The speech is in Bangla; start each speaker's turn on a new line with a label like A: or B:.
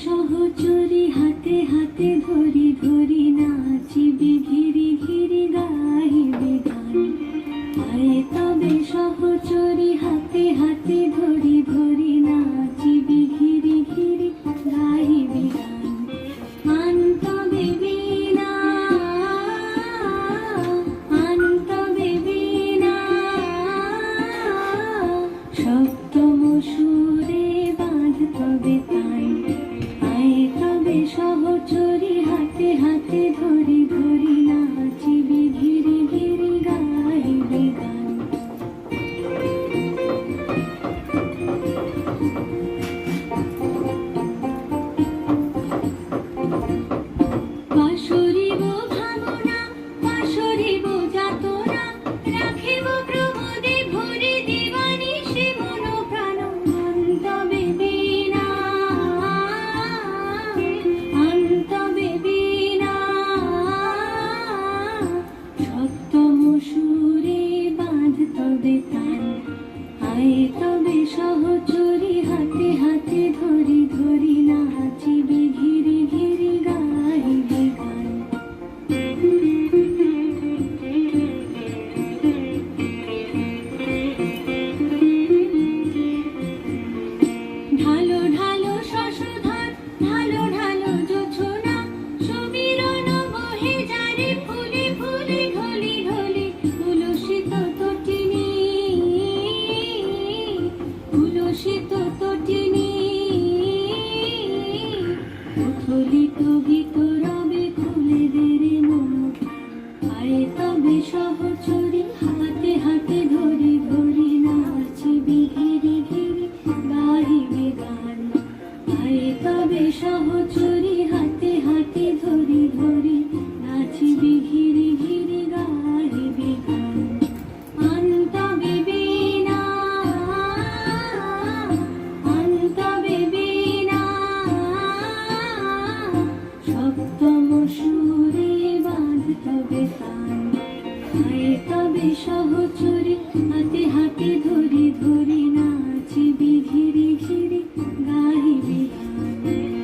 A: সহচরি হাতে হাতে ধরি ধরি নাচিবি ঘিরি ঘিরি গাহিবি গান। আয় তবে সহচরি হাতে হাতে ধরি ধরি নাচিবি ঘিরি ঘিরি গাহিবি গান। আন তবে বীণা আন তবে বীণা সপ্তম সুরে বাঁধ তবে তান। সহচরি হাতে হাতে ধরি ধরি নাচিবি ঘিরি ঘিরি গাইবি গান। পাশরিব ভাবনা পাশরিব যাতনা রাখিব প্রমোদে ভরে দিবানিশি মন প্রাণ। তবে বীণা তবে বীণা সপ্তম সুরে বাঁধ তবে তান। আয় তবে সহচরি হাতে হাতে ধরি ধরি নাচিবি ঘিরি ঘিরি গাইবি গান। ঢালো ঢালো শশধর ঢালো ঢালো জোছনা সমীরণ বহে যারে ফুলে ফুলে ঢলি ঢলি। তুলসিত তটিনী তুলসিত তটিনী উথলিত গীত রবে খুলে দেরে মন। আয় তবে সহচরি হাতে হাতে ধরি ধরি নাচিবি ঘিরি ঘিরি গাহিবি গান। আয় তবে সহচরি হাতে হাতে ধরি ধরি নাচিবি ঘিরি ঘিরি গাহিবি গান। আন তবে বীণা আন তবে বীণা সপ্তম সুরে বাঁধ তবে তান। আয় তবে সহচরি হাতে হাতে ধরি ধরি নাচিবি ঘিরি ঘিরি গাহিবি গান।